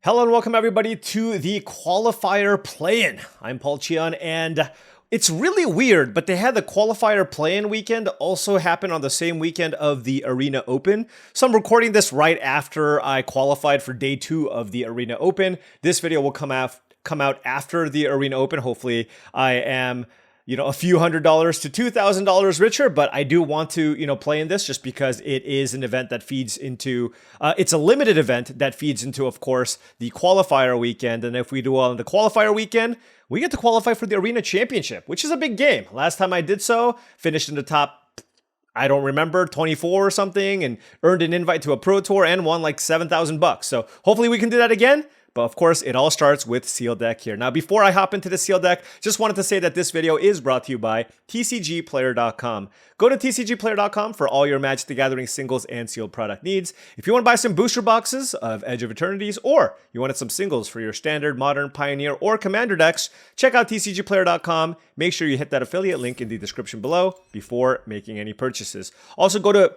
Hello and welcome everybody to the Qualifier play-in. I'm paulcheon, and it's really weird, but they had the Qualifier play-in weekend also happen on the same weekend of the Arena Open. So I'm recording this right after I qualified for day 2 of the Arena Open. This video will come out after the Arena Open. Hopefully I am a few $100s to $2,000 richer, but I do want to, play in this just because it is an event that feeds into, it's a limited event that feeds into, of course, the qualifier weekend. And if we do well in the qualifier weekend, we get to qualify for the Arena Championship, which is a big game. Last time I did so, finished in the top, I don't remember, 24 or something, and earned an invite to a Pro Tour and won like $7,000. So hopefully we can do that again. But of course, it all starts with Seal Deck here. Now, before I hop into the Seal Deck, just wanted to say that this video is brought to you by TCGplayer.com. Go to TCGplayer.com for all your Magic the Gathering singles and sealed product needs. If you want to buy some booster boxes of Edge of Eternities, or you wanted some singles for your standard, modern, pioneer, or commander decks, check out TCGplayer.com. Make sure you hit that affiliate link in the description below before making any purchases. Also, go to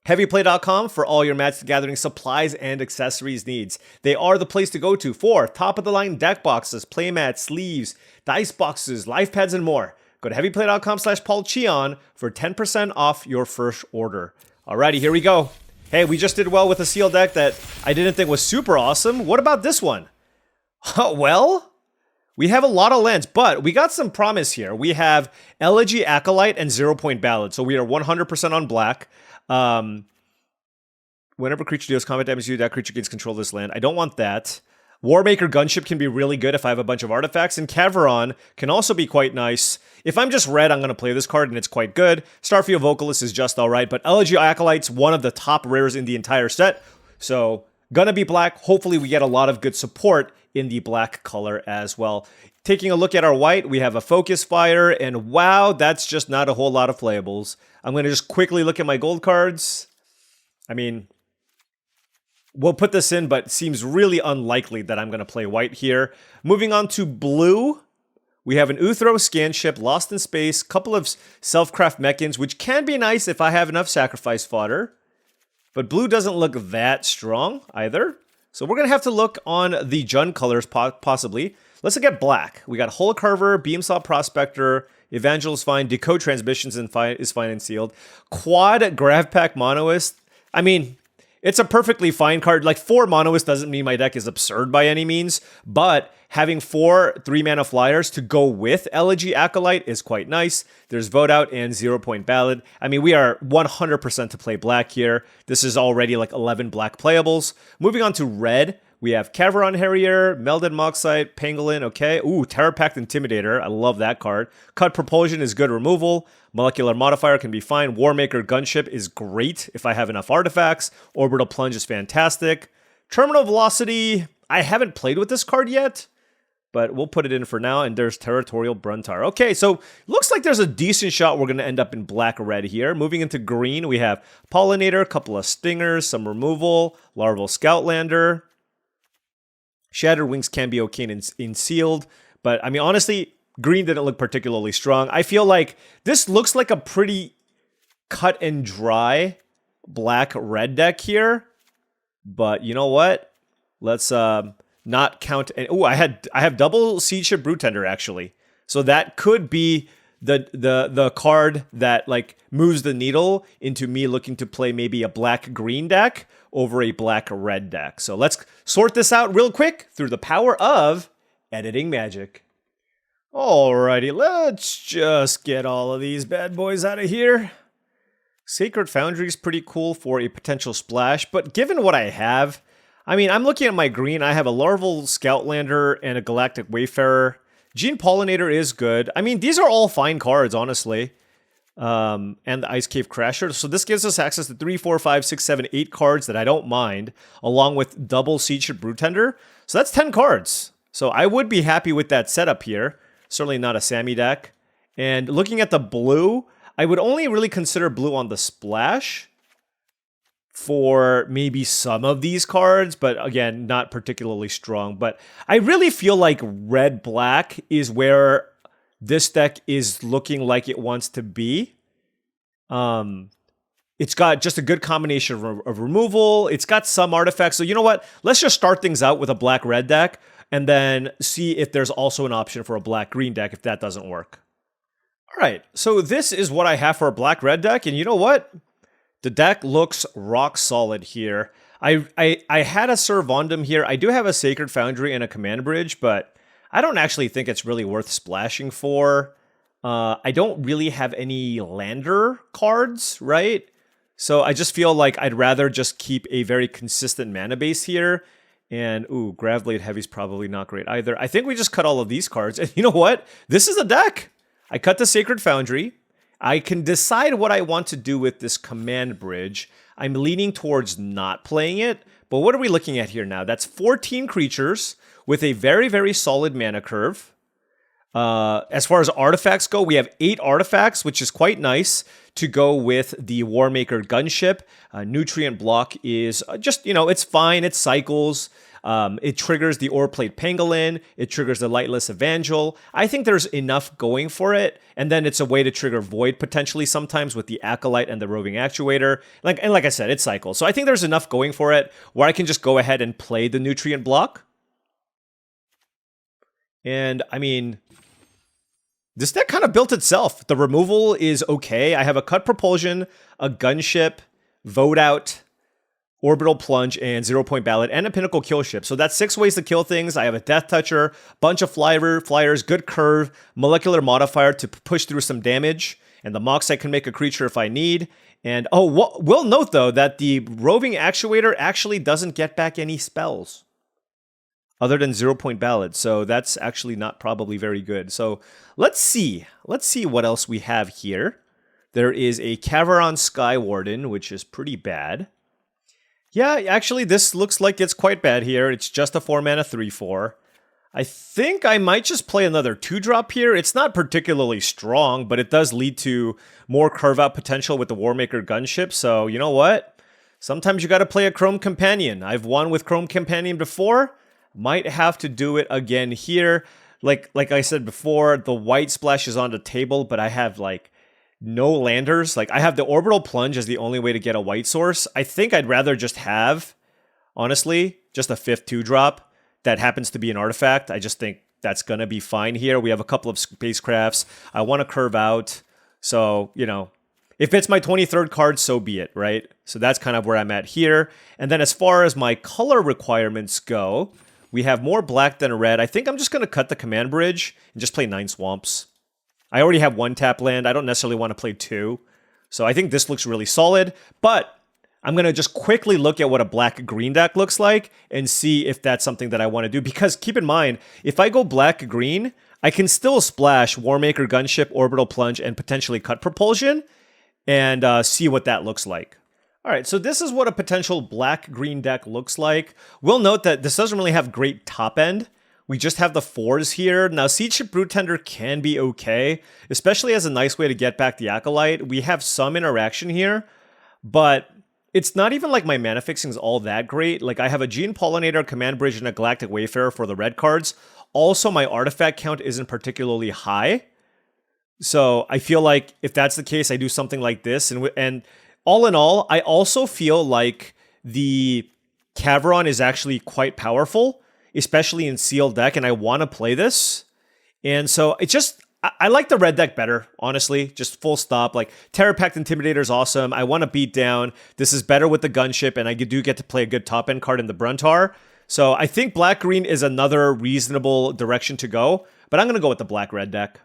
HeavyPlay.com for all your Magic the Gathering supplies and accessories needs. They are the place to go to for top-of-the-line deck boxes, playmats, sleeves, dice boxes, life pads, and more. Go to HeavyPlay.com/paulcheon for 10% off your first order. Alrighty, here we go. Hey, we just did well with a seal deck that I didn't think was super awesome. What about this one? Well, we have a lot of lands, but we got some promise here. We have Elegy, Acolyte, and 0-point Ballad, so we are 100% on black. Whenever a creature deals combat damage to you, that creature gains control of this land. I don't want that. Warmaker Gunship can be really good if I have a bunch of artifacts, and Caveron can also be quite nice. If I'm just red, I'm going to play this card, and it's quite good. Starfield Vocalist is just alright, but Elegy Acolyte's one of the top rares in the entire set, so gonna be black. Hopefully we get a lot of good support in the black color as well. Taking a look at our white, we have a Focus Fire, and wow, that's just not a whole lot of playables. I'm going to just quickly look at my gold cards. I mean, we'll put this in, but it seems really unlikely that I'm going to play white here. Moving on to blue, we have an Uthro Scanship, Lost in Space, couple of Self-Craft Mechans, which can be nice if I have enough sacrifice fodder. But blue doesn't look that strong either. So we're going to have to look on the Jund colors possibly. Let's look at black. We got Hull Carver, Beamsaw Prospector, Evangelist Fine, Decode Transmissions is fine and sealed. Quad Gravpack Monoist. I mean, it's a perfectly fine card. Like 4 Monoist doesn't mean my deck is absurd by any means, but having 4 3-mana flyers to go with Elegy Acolyte is quite nice. There's Vote Out and 0-point Ballad. I mean, we are 100% to play black here. This is already like 11 black playables. Moving on to red. We have Caveron Harrier, Melded Moxite, Pangolin, okay. Ooh, Terror Pact Intimidator. I love that card. Cut Propulsion is good removal. Molecular Modifier can be fine. Warmaker Gunship is great if I have enough artifacts. Orbital Plunge is fantastic. Terminal Velocity, I haven't played with this card yet, but we'll put it in for now. And there's Territorial Bruntar. Okay, so looks like there's a decent shot we're going to end up in black-red here. Moving into green, we have Pollinator, a couple of Stingers, some removal, Larval Scoutlander. Shattered Wings can be okay in sealed, but I mean, honestly, green didn't look particularly strong. I feel like this looks like a pretty cut and dry black-red deck here, but you know what? Let's not count. Oh, I have double Siege Ship Brewtender actually, so that could be the card that like moves the needle into me looking to play maybe a black-green deck over a black-red deck. So let's sort this out real quick through the power of editing magic. Alrighty, let's just get all of these bad boys out of here. Sacred Foundry is pretty cool for a potential splash, but given what I have, I mean, I'm looking at my green. I have a Larval Scoutlander and a Galactic Wayfarer. Gene Pollinator is good. I mean, these are all fine cards, honestly. And the Ice Cave Crasher. So this gives us access to 3, 4, 5, 6, 7, 8 cards that I don't mind, along with double Siege Ship Brewtender. So that's 10 cards. So I would be happy with that setup here. Certainly not a Sammy deck. And looking at the blue, I would only really consider blue on the splash for maybe some of these cards, but again, not particularly strong. But I really feel like red-black is where this deck is looking like it wants to be. It's got just a good combination of removal. It's got some artifacts. So you know what? Let's just start things out with a black-red deck and then see if there's also an option for a black-green deck if that doesn't work. All right, so this is what I have for a black-red deck, and you know what? The deck looks rock solid here. I had a Servondum here. I do have a Sacred Foundry and a Command Bridge, but I don't actually think it's really worth splashing for. I don't really have any Lander cards, right? So I just feel like I'd rather just keep a very consistent mana base here. And, ooh, Graveblade Heavy's probably not great either. I think we just cut all of these cards. And you know what? This is a deck. I cut the Sacred Foundry. I can decide what I want to do with this Command Bridge. I'm leaning towards not playing it. But what are we looking at here now? That's 14 creatures with a very, very solid mana curve. As far as artifacts go, we have 8 artifacts, which is quite nice to go with the Warmaker Gunship. Nutrient Block is just, you know, it's fine. It cycles. It triggers the Oreplate Pangolin. It triggers the Lightless Evangel. I think there's enough going for it. And then it's a way to trigger Void potentially sometimes with the Acolyte and the Roving Actuator. Like I said, it cycles. So I think there's enough going for it where I can just go ahead and play the Nutrient Block. And, I mean, this deck kind of built itself. The removal is okay. I have a Cut Propulsion, a Gunship, Vote Out, Orbital Plunge, and 0-point Ballad, and a Pinnacle Kill Ship. So that's 6 ways to kill things. I have a Death Toucher, bunch of flyers, good curve, Molecular Modifier to push through some damage, and the Mox I can make a creature if I need. And, oh, we'll note, though, that the Roving Actuator actually doesn't get back any spells other than 0-point Ballad, so that's actually not probably very good. So let's see what else we have here. There is a Caveron Skywarden, which is pretty bad. Yeah, actually, this looks like it's quite bad here. It's just a 4-mana 3/4. I think I might just play another 2-drop here. It's not particularly strong, but it does lead to more curve-out potential with the Warmaker Gunship, so you know what? Sometimes you gotta play a Chrome Companion. I've won with Chrome Companion before. Might have to do it again here. Like I said before, the white splash is on the table, but I have like no landers. Like I have the Orbital Plunge as the only way to get a white source. I think I'd rather just have, honestly, just a 5th 2-drop that happens to be an artifact. I just think that's gonna be fine here. We have a couple of spacecrafts. I want to curve out. So, you know, if it's my 23rd card, so be it, right? So that's kind of where I'm at here. And then as far as my color requirements go, we have more black than red. I think I'm just going to cut the Command Bridge and just play 9 Swamps. I already have 1 tap land. I don't necessarily want to play 2. So I think this looks really solid. But I'm going to just quickly look at what a black-green deck looks like and see if that's something that I want to do. Because keep in mind, if I go black-green, I can still splash Warmaker Gunship, Orbital Plunge, and potentially Cut Propulsion and see what that looks like. All right, so this is what a potential black-green deck looks like. We'll note that this doesn't really have great top end. We just have the 4s here. Now, Siege Ship Broodtender can be okay, especially as a nice way to get back the Acolyte. We have some interaction here, but it's not even like my mana fixing is all that great. Like, I have a Gene Pollinator, Command Bridge, and a Galactic Wayfarer for the red cards. Also, my artifact count isn't particularly high. So I feel like if that's the case, I do something like this. And all in all, I also feel like the Caveron is actually quite powerful, especially in sealed deck, and I want to play this. And so it just, I like the red deck better, honestly, just full stop. Like, Terror Pact Intimidator is awesome. I want to beat down. This is better with the Gunship, and I do get to play a good top-end card in the Bruntar. So I think black-green is another reasonable direction to go, but I'm going to go with the black-red deck.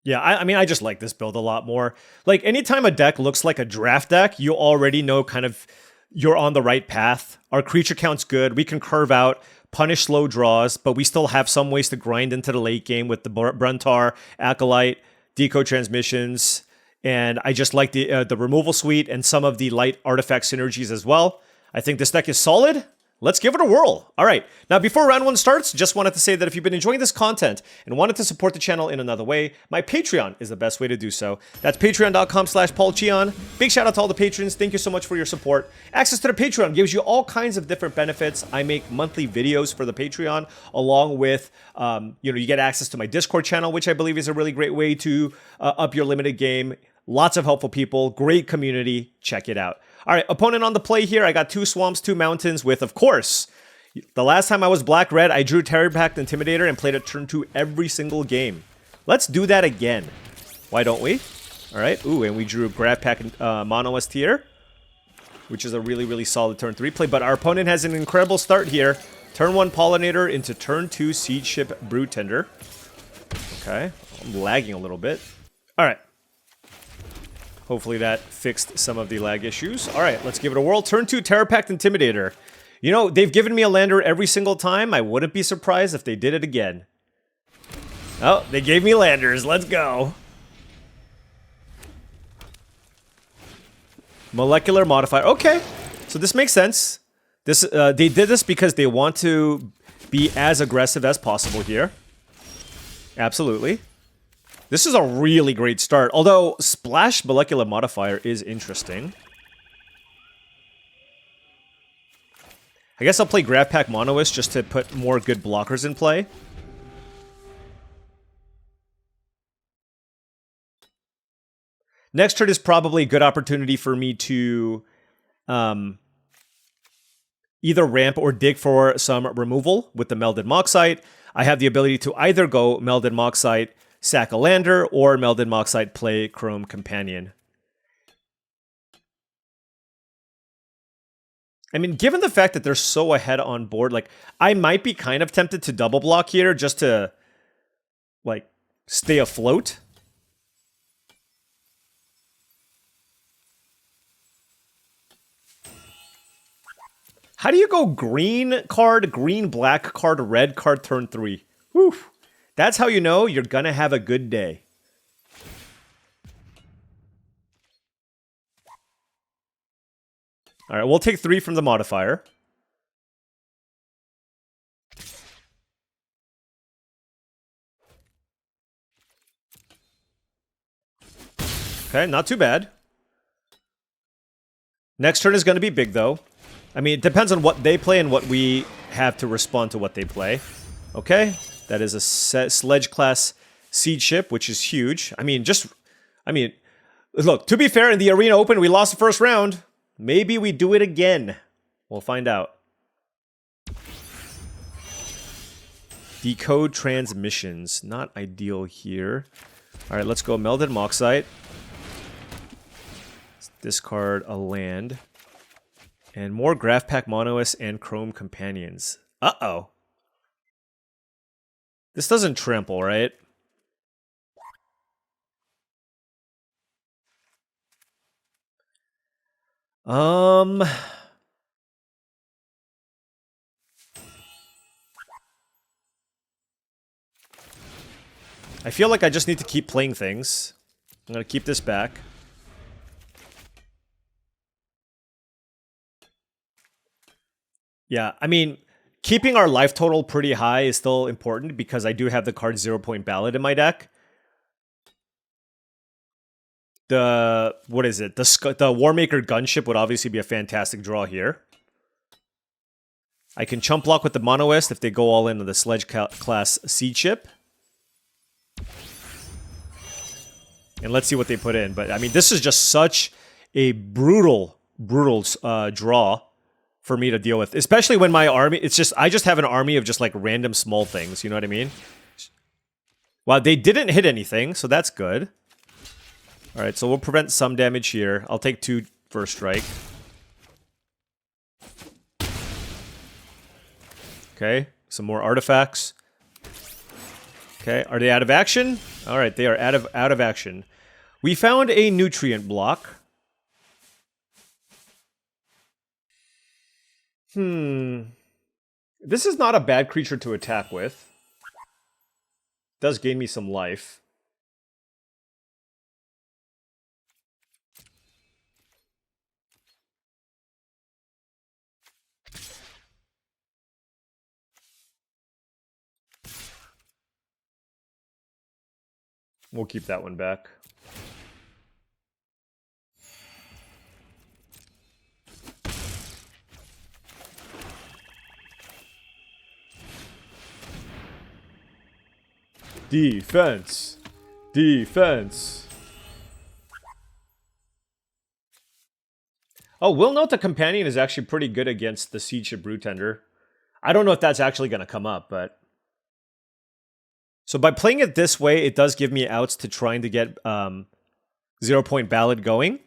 Yeah, I mean, I just like this build a lot more. Like, anytime a deck looks like a draft deck, you already know kind of you're on the right path. Our creature count's good. We can curve out, punish slow draws, but we still have some ways to grind into the late game with the Bruntar, Acolyte, Deco Transmissions, and I just like the removal suite and some of the light artifact synergies as well. I think this deck is solid. Let's give it a whirl. All right. Now, before round 1 starts, just wanted to say that if you've been enjoying this content and wanted to support the channel in another way, my Patreon is the best way to do so. That's patreon.com/paulcheon. Big shout out to all the patrons. Thank you so much for your support. Access to the Patreon gives you all kinds of different benefits. I make monthly videos for the Patreon, along with, you get access to my Discord channel, which I believe is a really great way to up your limited game. Lots of helpful people, great community. Check it out. All right, opponent on the play here. I got 2 swamps, 2 mountains with, of course, the last time I was black-red, I drew Terror Pact Intimidator and played it turn 2 every single game. Let's do that again. Why don't we? All right. Ooh, and we drew Grab Pack Mono here, which is a really, really solid turn 3 play. But our opponent has an incredible start here. Turn 1 Pollinator into turn 2 Siege Ship Brood Tender. Okay. I'm lagging a little bit. All right. Hopefully that fixed some of the lag issues. All right, let's give it a whirl. Turn 2 Terror Pact Intimidator. You know, they've given me a lander every single time. I wouldn't be surprised if they did it again. Oh, they gave me landers. Let's go. Molecular modifier. Okay, so this makes sense. This they did this because they want to be as aggressive as possible here. Absolutely. This is a really great start. Although Splash Molecular Modifier is interesting. I guess I'll play Grab Pack Monoist just to put more good blockers in play. Next turn is probably a good opportunity for me to either ramp or dig for some removal with the Melded Moxite. I have the ability to either go Melded Moxite, sack a lander, or Melded Moxite, play Chrome Companion. I mean, given the fact that they're so ahead on board, like, I might be kind of tempted to double block here just to, like, stay afloat. How do you go green card, green, black card, red card, turn 3? Whew. That's how you know you're gonna have a good day. All right, we'll take 3 from the modifier. Okay, not too bad. Next turn is going to be big, though. I mean, it depends on what they play and what we have to respond to what they play. Okay, that is a Sledge class Siege Ship, which is huge. I mean, look, to be fair, in the Arena Open, we lost the first round. Maybe we do it again. We'll find out. Decode transmissions. Not ideal here. Alright, let's go Melded Moxite. Let's discard a land. And more Graph Pack Monoist and Chrome Companions. Uh-oh. This doesn't trample, right? I feel like I just need to keep playing things. I'm gonna keep this back. Yeah, I mean, keeping our life total pretty high is still important because I do have the card 0-point Ballad in my deck. What is it? The Warmaker Gunship would obviously be a fantastic draw here. I can chump block with the Monoist if they go all in on the Sledge class Siege Ship. And let's see what they put in. But, I mean, this is just such a brutal draw for me to deal with. Especially when my army... It's just... I just have an army of just, like, random small things. You know what I mean? Wow, they didn't hit anything, so that's good. Alright, so we'll prevent some damage here. I'll take 2 first strike. Okay, some more artifacts. Okay, are they out of action? Alright, they are out of action. We found a nutrient block. This is not a bad creature to attack with. Does gain me some life. We'll keep that one back. Defense. Defense. Oh, we'll note the companion is actually pretty good against the Siege Ship Brewtender. I don't know if that's actually going to come up, but... So by playing it this way, it does give me outs to trying to get 0-point Ballad going.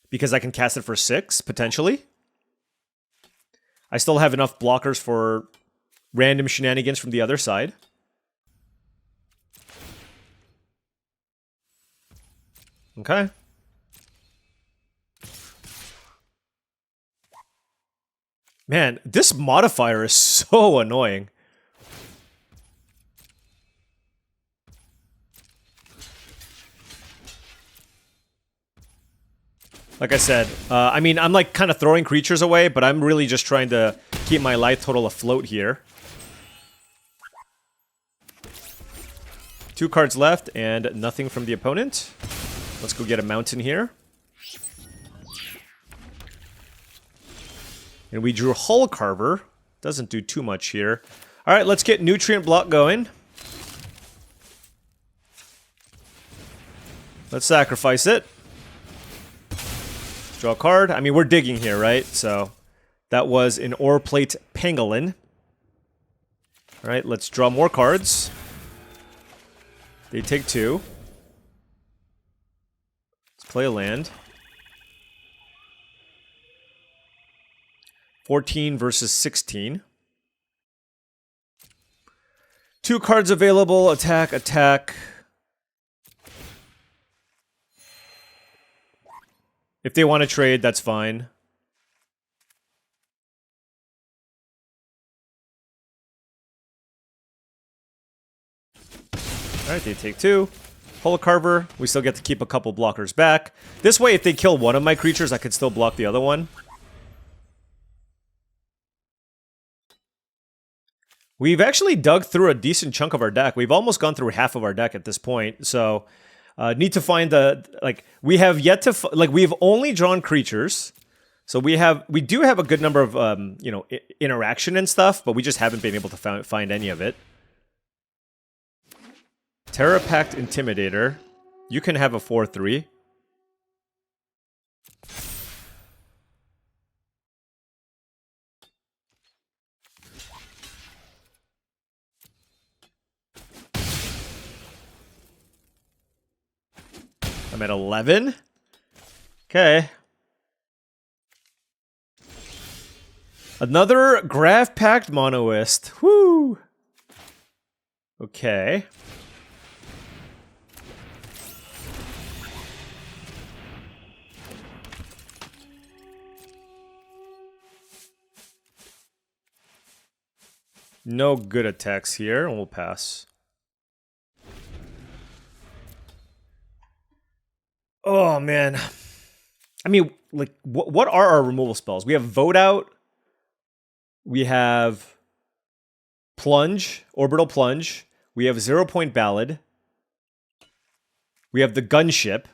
Because I can cast it for 6, potentially. I still have enough blockers for random shenanigans from the other side. Okay. Man, this modifier is so annoying. Like I said, I mean, I'm like kind of throwing creatures away, but I'm really just trying to keep my life total afloat here. 2 cards left and nothing from the opponent. Let's go get a mountain here. And we drew Hull Carver. Doesn't do too much here. Alright, let's get Nutrient Block going. Let's sacrifice it. Draw a card. I mean, we're digging here, right? So, that was an Ore Plate Pangolin. Alright, let's draw more cards. They take 2. Let's play a land. 14 versus 16. 2 cards available. Attack, attack. If they want to trade, that's fine. Alright, they take 2. Hull Carver. We still get to keep a couple blockers back. This way, if they kill one of my creatures, I could still block the other one. We've actually dug through a decent chunk of our deck. We've almost gone through half of our deck at this point, so... need to find the, like, we have yet to, like, we've only drawn creatures. So we do have a good number of, you know, interaction and stuff, but we just haven't been able to find any of it. Terra Pact Intimidator. You can have a 4/3. I'm at 11. Okay. Another Graph Pact Monoist. Woo! Okay. No good attacks here, and we'll pass. Oh, man. I mean, like, what are our removal spells? We have Vote Out. We have Plunge, Orbital Plunge. We have 0-point Ballad. We have the Gunship.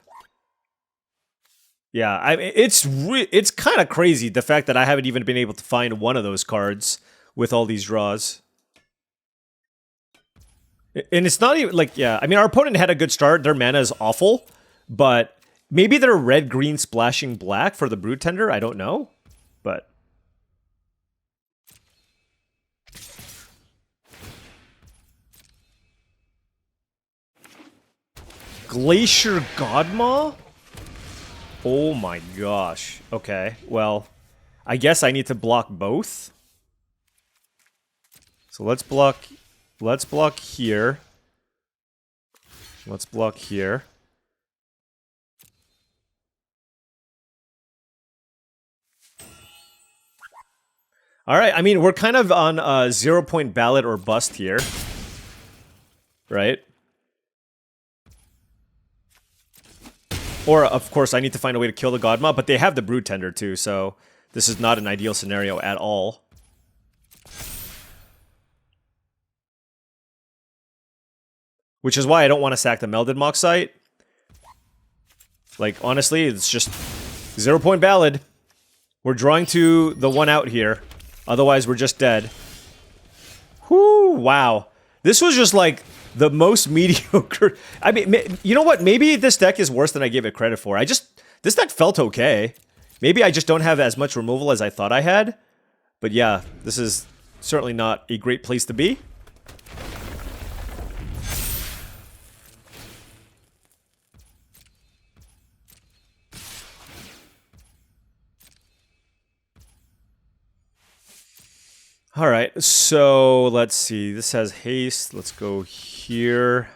Yeah, it's kind of crazy, the fact that I haven't even been able to find one of those cards with all these draws. And it's not even, like, yeah, I mean, our opponent had a good start. Their mana is awful, but... Maybe they're red, green, splashing black for the Brewtender. I don't know. But... Glacier Godmaw? Oh my gosh. Okay, well... I guess I need to block both. So let's block... Let's block here. Let's block here. Alright, I mean, we're kind of on a 0-point Ballad or bust here. Right? Or, of course, I need to find a way to kill the Godma, but they have the Brewtender too, so this is not an ideal scenario at all. Which is why I don't want to sack the Melded Moxite. Like, honestly, it's just 0-point Ballad. We're drawing to the one out here. Otherwise, we're just dead. Whoo, wow. This was just, like, the most mediocre... I mean, you know what? Maybe this deck is worse than I gave it credit for. This deck felt okay. Maybe I just don't have as much removal as I thought I had. But yeah, this is certainly not a great place to be. Alright, so let's see. This has haste. Let's go here.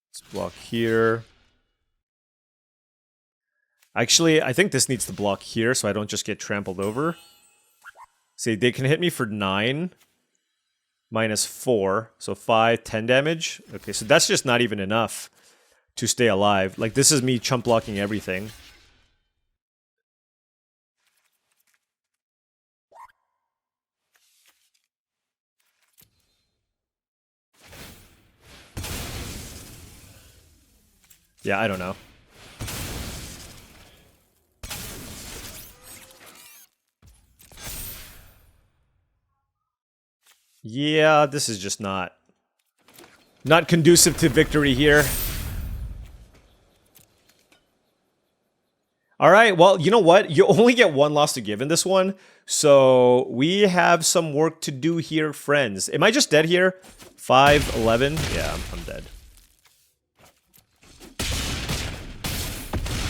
Let's block here. Actually, I think this needs to block here so I don't just get trampled over. See, they can hit me for 9. Minus 4. So 5, 10 damage. Okay, so that's just not even enough to stay alive. Like, this is me chump blocking everything. Yeah, I don't know. Yeah, this is just not conducive to victory here. Alright, well, you know what? You only get one loss to give in this one. So, we have some work to do here, friends. Am I just dead here? 5, 11? Yeah, I'm dead.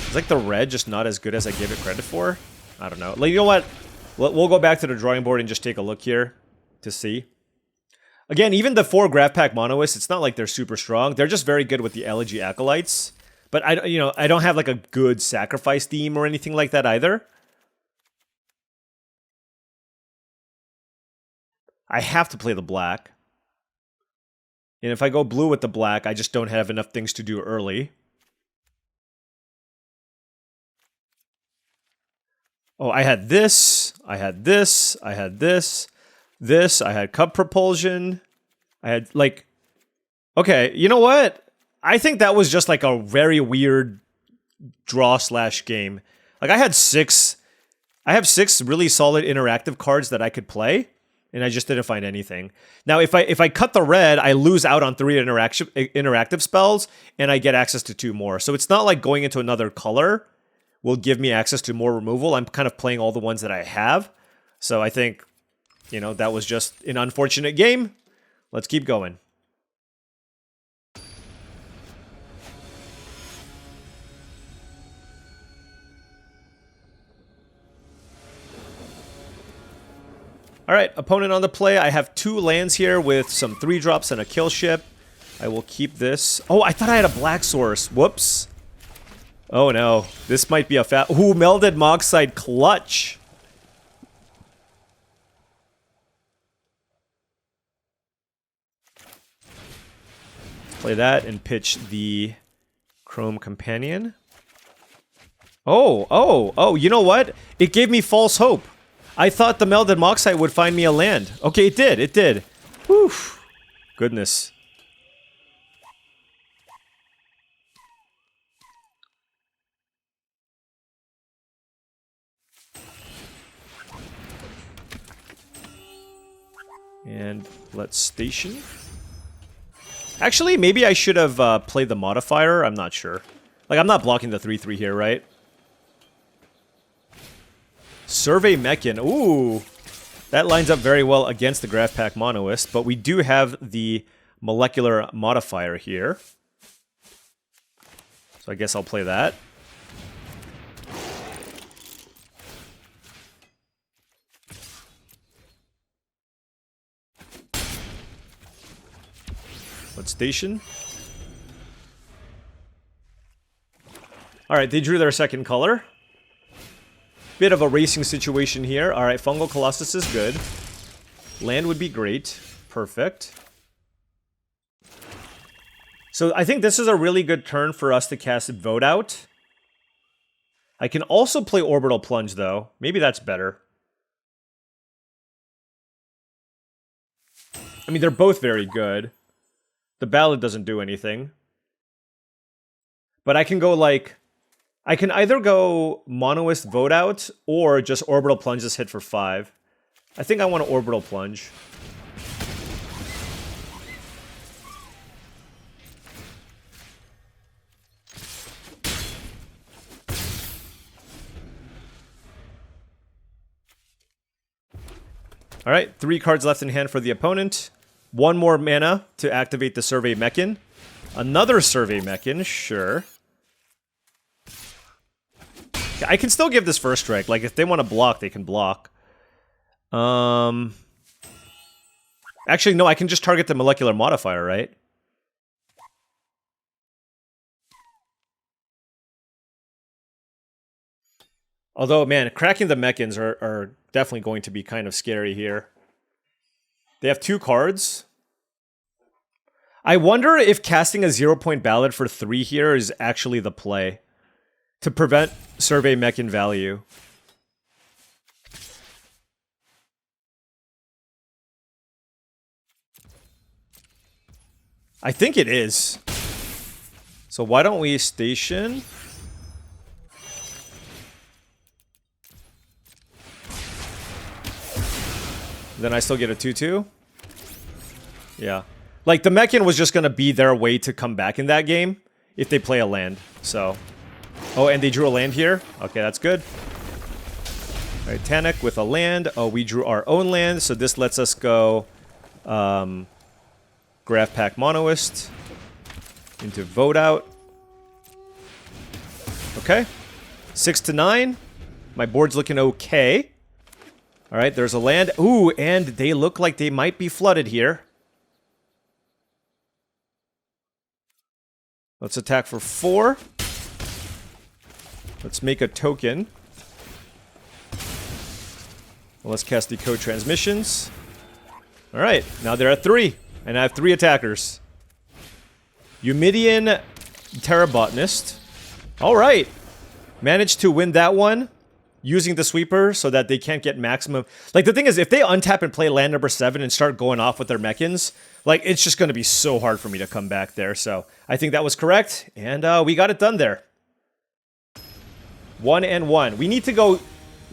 Is like the red just not as good as I gave it credit for? I don't know. Like, you know what? We'll go back to the drawing board and just take a look here to see. Again, even the 4 Graph Pack Monoists, it's not like they're super strong. They're just very good with the Elegy Acolytes. But I don't have like a good sacrifice theme or anything like that either. I have to play the black. And if I go blue with the black, I just don't have enough things to do early. Oh, I had this, I had this, I had this, I had Cup Propulsion, I had, like... Okay, you know what? I think that was just, like, a very weird draw/game. Like, I have 6 really solid interactive cards that I could play, and I just didn't find anything. Now, if I cut the red, I lose out on 3 interactive spells, and I get access to 2 more. So it's not like going into another color will give me access to more removal. I'm kind of playing all the ones that I have. So I think, you know, that was just an unfortunate game. Let's keep going. Alright, opponent on the play. I have 2 lands here with some 3-drops and a kill ship. I will keep this. Oh, I thought I had a black source. Whoops. Oh no, this might be a fat... Ooh, Melded Moxide clutch! Play that and pitch the Chrome Companion. Oh, you know what? It gave me false hope. I thought the Melded Moxide would find me a land. Okay, it did. Whew. Goodness. And let's station. Actually, maybe I should have played the modifier. I'm not sure. Like, I'm not blocking the 3/3 here, right? Survey Mechan. Ooh. That lines up very well against the Graph Pack Monoist, but we do have the molecular modifier here. So I guess I'll play that. Let's station. Alright, they drew their second color. Bit of a racing situation here. Alright, Fungal Colossus is good. Land would be great. Perfect. So I think this is a really good turn for us to cast Vote Out. I can also play Orbital Plunge, though. Maybe that's better. I mean, they're both very good. The Ballad doesn't do anything. But I can go, like... I can either go Monoist Vote Out, or just Orbital Plunge this hit for 5. I think I want to Orbital Plunge. Alright, 3 cards left in hand for the opponent. 1 more mana to activate the Survey Mechan. Another Survey Mechan, sure. I can still give this first strike. Like, if they want to block, they can block. Actually, no, I can just target the molecular modifier, right? Although, man, cracking the Mechans are definitely going to be kind of scary here. They have 2 cards. I wonder if casting a 0-point ballad for 3 here is actually the play to prevent Survey Mechan value. I think it is. So why don't we station? Then I still get a 2-2? Yeah. Like, the Mechan was just gonna be their way to come back in that game if they play a land, so. Oh, and they drew a land here? Okay, that's good. Alright, Tanic with a land. Oh, we drew our own land, so this lets us go Graph Pack Monoist into Vote Out. Okay. 6 to 9. My board's looking okay. Alright, there's a land. Ooh, and they look like they might be flooded here. Let's attack for 4. Let's make a token. Let's cast Decode Transmissions. Alright, now they're at 3. And I have 3 attackers. Eumidian Terrabotanist. Alright. Managed to win that one. Using the sweeper so that they can't get maximum. Like, the thing is, if they untap and play land number 7 and start going off with their Mechans, like, it's just going to be so hard for me to come back there. So, I think that was correct. And we got it done there. 1 and 1. We need to go...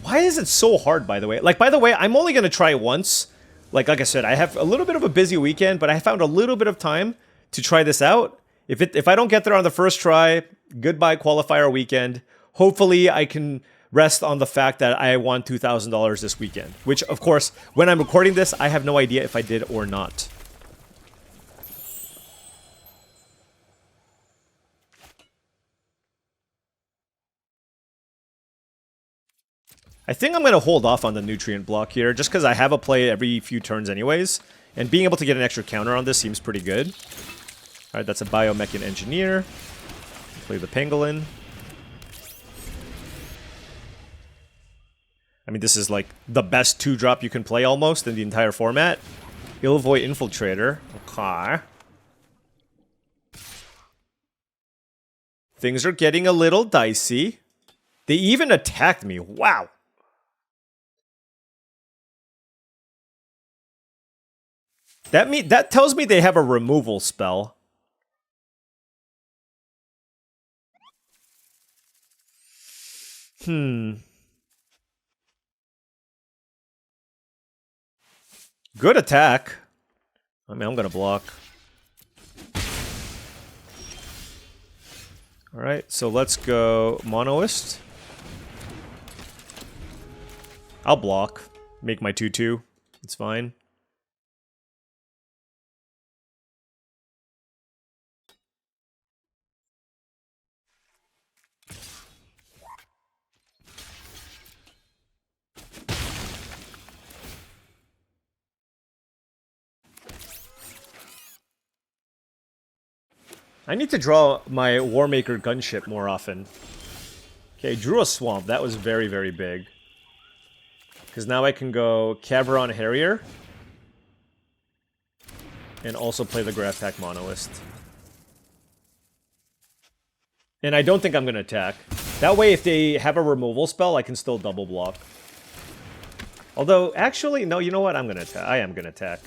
Why is it so hard, by the way? Like, by the way, I'm only going to try once. Like I said, I have a little bit of a busy weekend, but I found a little bit of time to try this out. If I don't get there on the first try, goodbye qualifier weekend. Hopefully, I can rest on the fact that I won $2,000 this weekend. Which, of course, when I'm recording this, I have no idea if I did or not. I think I'm going to hold off on the nutrient block here, just because I have a play every few turns anyways. And being able to get an extra counter on this seems pretty good. Alright, that's a Biomechan Engineer. Play the Pangolin. I mean, this is like the best 2-drop you can play almost in the entire format. Ilvoy Infiltrator. Okay. Things are getting a little dicey. They even attacked me. Wow. That tells me they have a removal spell. Good attack. I mean, I'm gonna block. Alright, so let's go Monoist. I'll block. Make my 2-2. It's fine. I need to draw my Warmaker Gunship more often. Okay, drew a Swamp. That was very, very big. Because now I can go Caveron Harrier. And also play the Graph Pack Monoist. And I don't think I'm going to attack. That way, if they have a removal spell, I can still double block. Although, actually, no, you know what? I'm going to attack. I am going to attack.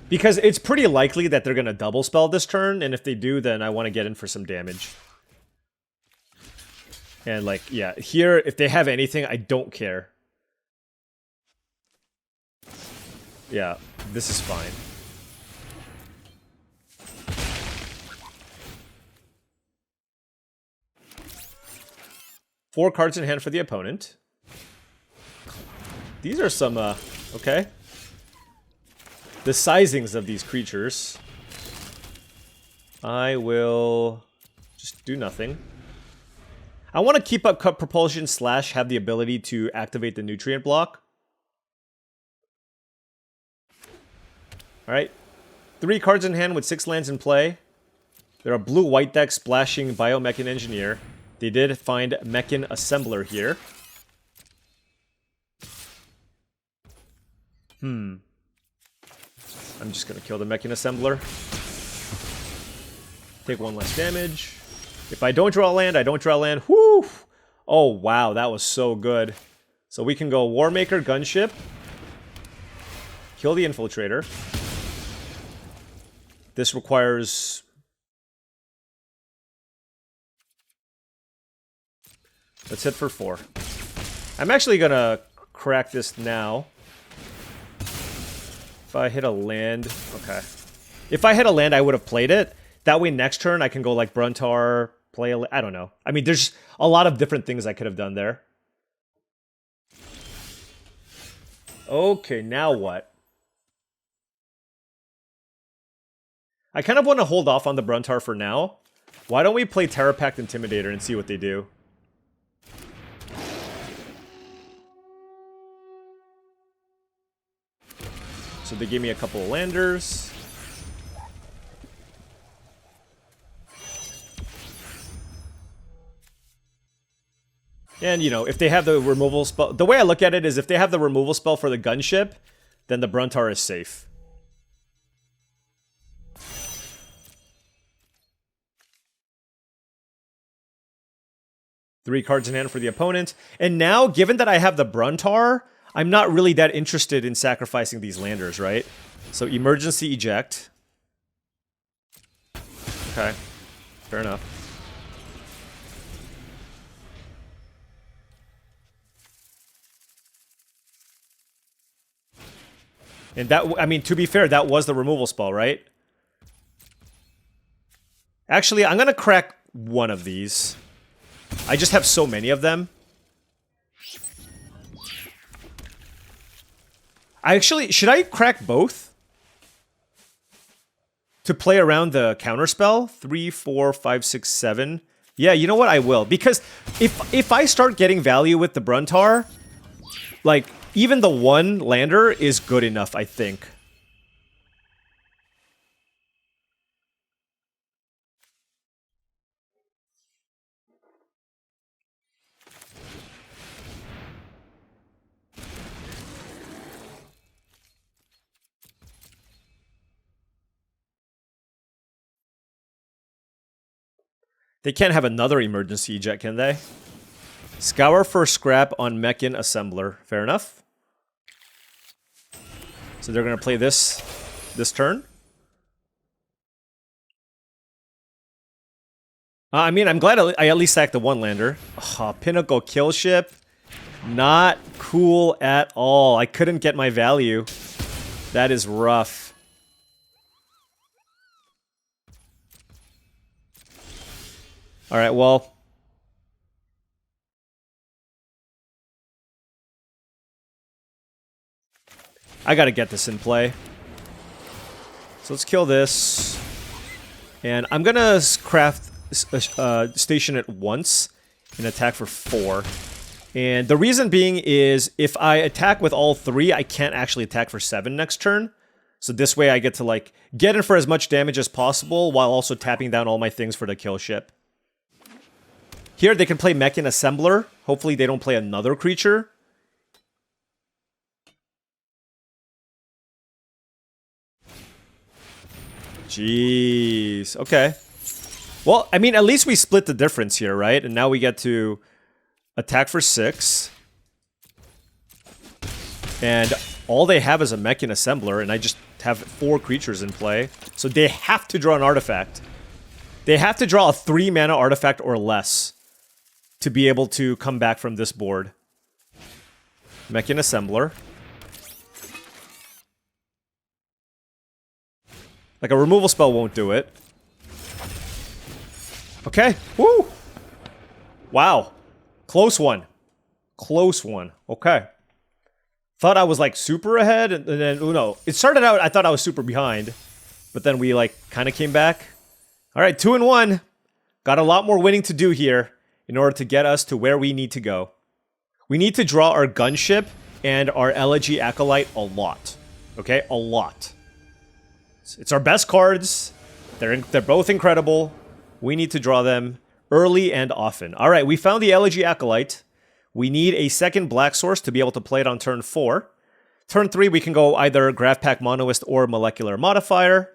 Because it's pretty likely that they're going to double spell this turn, and if they do, then I want to get in for some damage. And, like, yeah, here, if they have anything, I don't care. Yeah, this is fine. Four cards in hand for the opponent. These are some, Okay. The sizings of these creatures. I will just do nothing. I want to keep up cut propulsion / have the ability to activate the nutrient block. Alright. 3 cards in hand with 6 lands in play. There are blue-white decks splashing Biomechan Engineer. They did find Mechan Assembler here. I'm just going to kill the Mechan Assembler. Take 1 less damage. If I don't draw land, I don't draw land. Whoo! Oh, wow, that was so good. So we can go Warmaker, Gunship. Kill the Infiltrator. This requires... Let's hit for 4. I'm actually going to crack this now. If I hit a land... Okay. If I hit a land, I would have played it. That way next turn I can go like Bruntar, play a... I don't know. I mean, there's a lot of different things I could have done there. Okay, now what? I kind of want to hold off on the Bruntar for now. Why don't we play Terra Pact Intimidator and see what they do? So they gave me a couple of landers. And, you know, if they have the removal spell... The way I look at it is if they have the removal spell for the gunship, then the Bruntar is safe. Three cards in hand for the opponent. And now, given that I have the Bruntar, I'm not really that interested in sacrificing these landers, right? So, emergency eject. Okay. Fair enough. And that, I mean, to be fair, that was the removal spell, right? Actually, I'm going to crack one of these. I just have so many of them. Should I crack both? To play around the counterspell? 3, 4, 5, 6, 7. Yeah, you know what? I will. Because if I start getting value with the Bruntar, like, even the one lander is good enough, I think. They can't have another emergency eject, can they? Scour for scrap on Mechan Assembler. Fair enough. So they're going to play this turn. I mean, I'm glad I at least sacked the one lander. Oh, Pinnacle kill ship. Not cool at all. I couldn't get my value. That is rough. Alright, well. I gotta get this in play. So let's kill this. And I'm gonna craft station it once and attack for 4. And the reason being is if I attack with all 3, I can't actually attack for 7 next turn. So this way I get to like get in for as much damage as possible while also tapping down all my things for the kill ship. Here they can play Mechan Assembler. Hopefully they don't play another creature. Jeez. Okay. Well, I mean, at least we split the difference here, right? And now we get to attack for 6. And all they have is a Mechan Assembler, and I just have 4 creatures in play. So they have to draw an artifact. They have to draw a 3-mana artifact or less to be able to come back from this board. Mechan Assembler. Like, a removal spell won't do it. Okay. Woo! Wow. Close one. Close one. Okay. thought I was like super ahead, and then, oh no. It started out, I thought I was super behind, but then we like kind of came back. All right, 2-1. Got a lot more winning to do here in order to get us to where we need to go. We need to draw our gunship and our Elegy Acolyte a lot. Okay, a lot. It's our best cards. They're both incredible. We need to draw them early and often. All right, we found the Elegy Acolyte. We need a second black source to be able to play it on turn 4. Turn 3, we can go either Graph Pack Monoist or Molecular Modifier.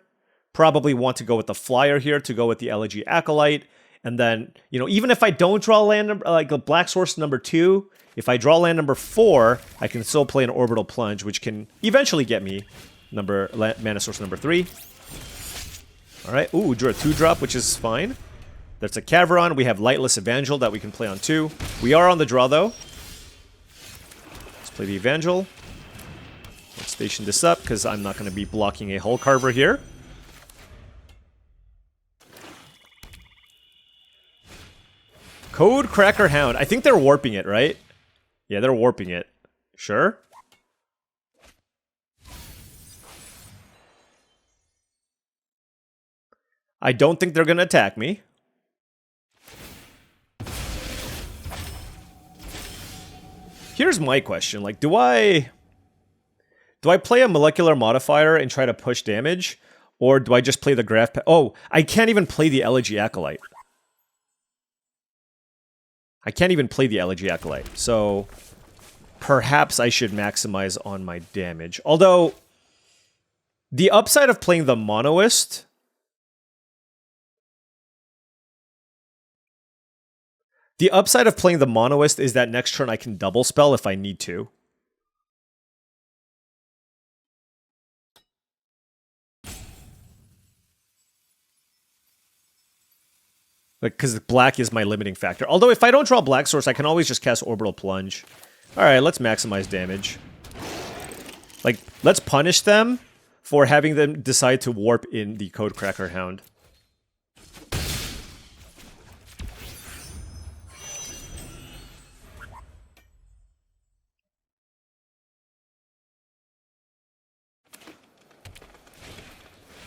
Probably want to go with the flyer here to go with the Elegy Acolyte. And then, you know, even if I don't draw land, like a black source number 2, if I draw land number 4, I can still play an Orbital Plunge, which can eventually get me mana source number 3. All right, ooh, drew a 2-drop, which is fine. That's a Caveron. We have Lightless Evangel that we can play on 2. We are on the draw, though. Let's play the Evangel. Let's station this up, because I'm not going to be blocking a Hull Carver here. Code Cracker Hound. I think they're warping it, right? Yeah, they're warping it. Sure. I don't think they're going to attack me. Here's my question. Like, do I play a Molecular Modifier and try to push damage? Or do I just play the Graph Pack? Oh, I can't even play the Elegy Acolyte. I can't even play the Elegy Acolyte. So, perhaps I should maximize on my damage. Although, the upside of playing the Monoist... The upside of playing the Monoist is that next turn I can double spell if I need to. Like, because black is my limiting factor. Although if I don't draw black source, I can always just cast Orbital Plunge. Alright, let's maximize damage. Like, let's punish them for having them decide to warp in the Code Cracker Hound.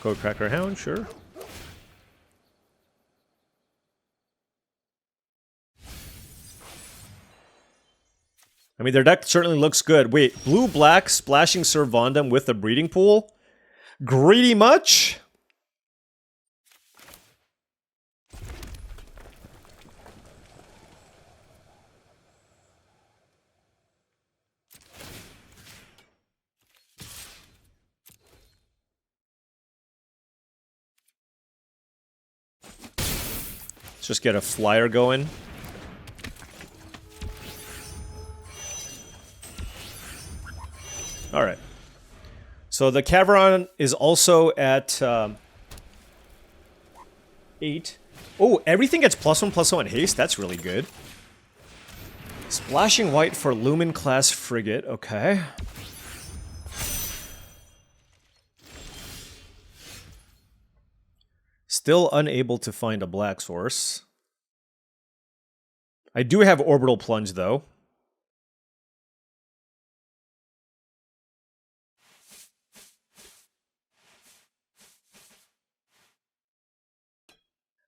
Code Cracker Hound, sure. I mean, their deck certainly looks good. Wait, blue-black splashing Servandum with a breeding pool? Greedy much? Let's just get a flyer going. All right. So the Caveron is also at 8. Oh, everything gets +1/+1 haste. That's really good. Splashing white for Lumen class frigate. Okay. Still unable to find a black source. I do have Orbital Plunge, though.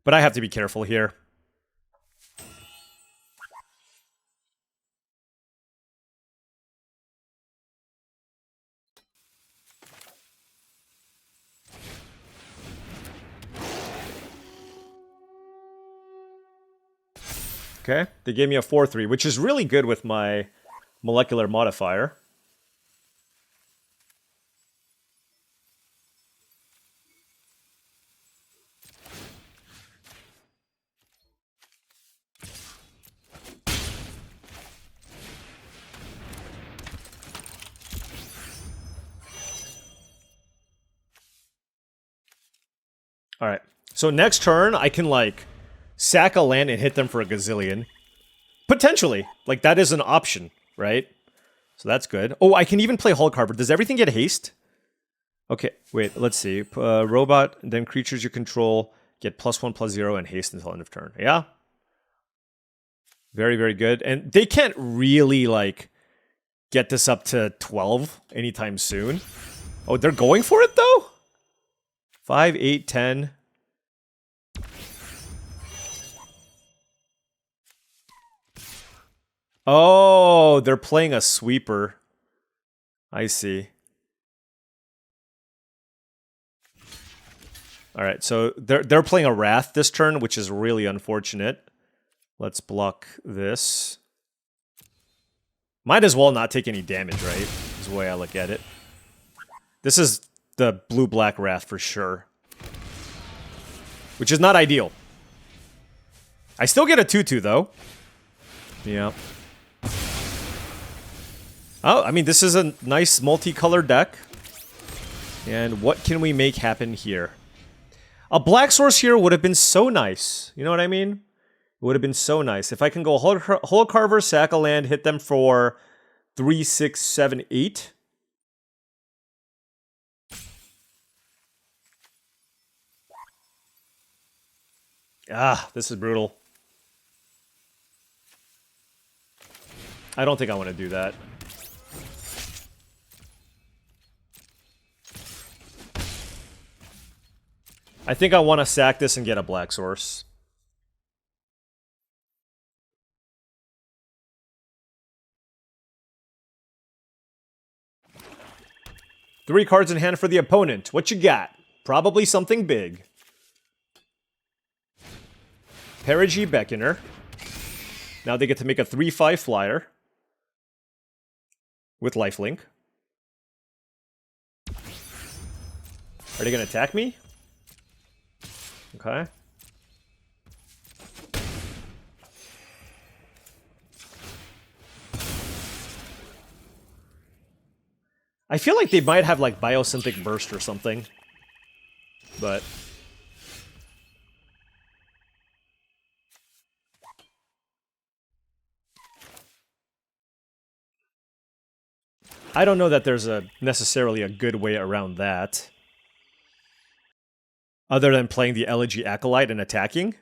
But I have to be careful here. Okay, they gave me a 4/3, which is really good with my Molecular Modifier. Alright, so next turn, I can, like, sack a land and hit them for a gazillion. Potentially. Like, that is an option, right? So that's good. Oh, I can even play Hull Carver. Does everything get haste? Okay, wait, let's see. Robot, then creatures you control get +1/+0 and haste until end of turn. Yeah? Very, very good. And they can't really, like, get this up to 12 anytime soon. Oh, they're going for it though? 5, 8, 10. Oh, they're playing a sweeper. I see. All right, so they're playing a Wrath this turn, which is really unfortunate. Let's block this. Might as well not take any damage, right? Is the way I look at it. This is the blue-black Wrath for sure. Which is not ideal. I still get a 2-2 though. Yeah. Oh, I mean, this is a nice multicolored deck. And what can we make happen here? A black source here would have been so nice. You know what I mean? It would have been so nice. If I can go Holo Carver, sack a land, hit them for 3, 6, 7, 8. Ah, this is brutal. I don't think I want to do that. I think I want to sack this and get a black source. Three cards in hand for the opponent. What you got? Probably something big. Perigi Beckoner. Now they get to make a 3/5 flyer. With lifelink. Are they going to attack me? Okay. I feel like they might have like Biosynthetic Burst or something. But I don't know that there's necessarily a good way around that. Other than playing the Elegy Acolyte and attacking.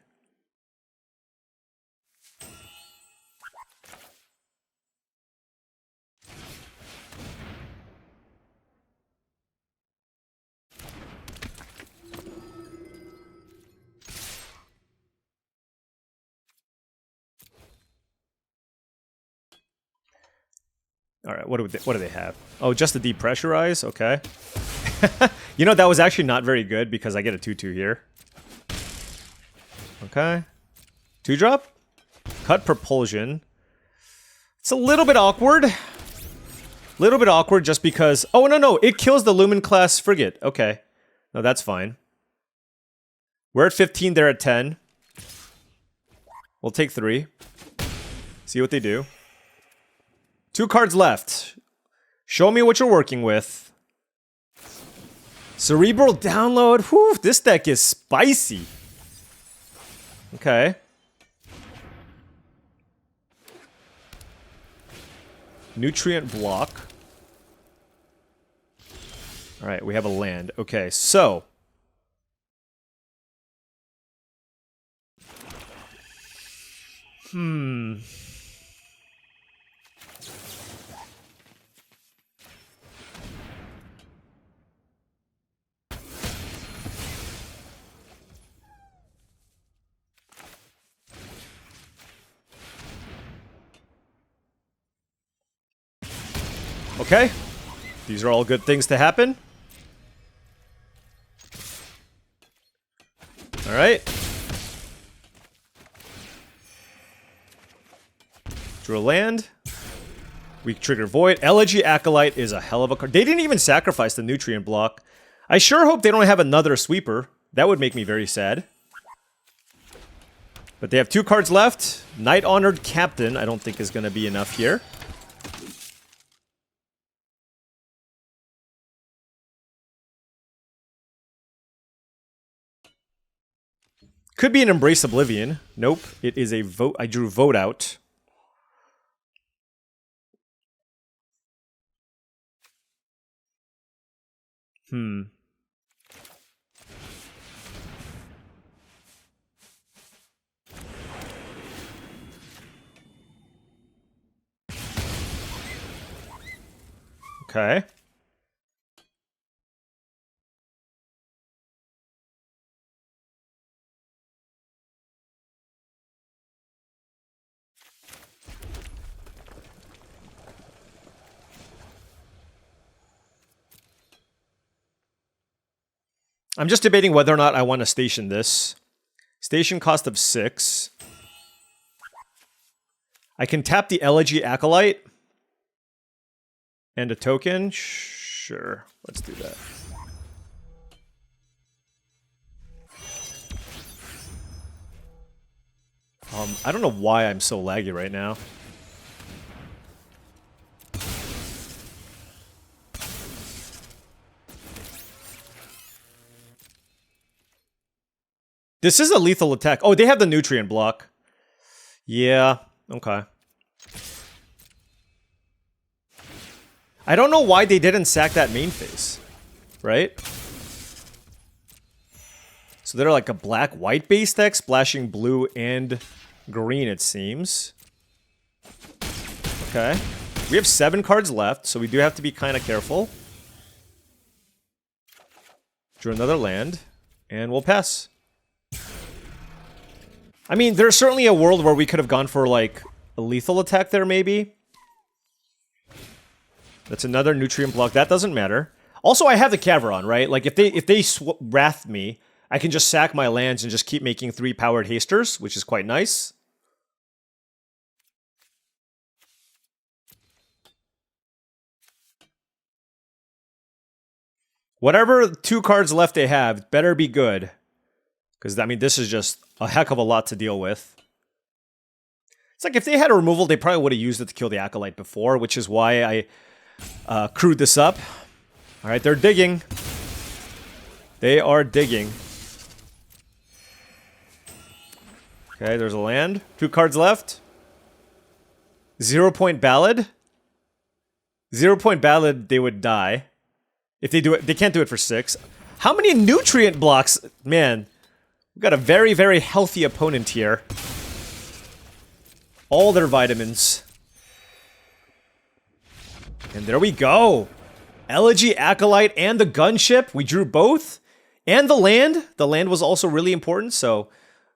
All right, what do they have? Oh, just the depressurize? Okay. You know, that was actually not very good because I get a 2/2 here. Okay. 2-drop? Cut Propulsion. It's a little bit awkward. Little bit awkward just because... Oh, no, it kills the Lumen class frigate. Okay. No, that's fine. We're at 15, they're at 10. We'll take 3. See what they do. 2 cards left. Show me what you're working with. Cerebral Download. Whew, this deck is spicy. Okay. Nutrient Block. Alright, we have a land. Okay, so... Okay. These are all good things to happen. Alright. Drew a land. We trigger Void. Elegy Acolyte is a hell of a card. They didn't even sacrifice the Nutrient Block. I sure hope they don't have another sweeper. That would make me very sad. But they have 2 cards left. Knight Honored Captain, I don't think is going to be enough here. Could be an Embrace Oblivion. Nope. It is a vote. I drew Vote Out. Okay. I'm just debating whether or not I want to station this. Station cost of 6. I can tap the Elegy Acolyte. And a token? Sure. Let's do that. I don't know why I'm so laggy right now. This is a lethal attack. Oh, they have the nutrient block. Yeah, okay. I don't know why they didn't sack that main phase, right? So they're like a black-white base deck, splashing blue and green, it seems. Okay. We have 7 cards left, so we do have to be kind of careful. Drew another land, and we'll pass. I mean, there's certainly a world where we could have gone for, like, a lethal attack there, maybe. That's another nutrient block. That doesn't matter. Also, I have the Caveron, right? Like, if they wrath me, I can just sack my lands and just keep making 3 powered hasters, which is quite nice. Whatever 2 cards left they have, better be good. Because, I mean, this is just a heck of a lot to deal with. It's like if they had a removal, they probably would have used it to kill the Acolyte before, which is why I crewed this up. Alright, they're digging. They are digging. Okay, there's a land. 2 cards left. 0-point Ballad. 0-point Ballad, they would die. If they do it, they can't do it for 6. How many nutrient blocks? Man, we've got a very, very healthy opponent here. All their vitamins. And there we go. Elegy, Acolyte, and the Gunship. We drew both. And the land. The land was also really important, so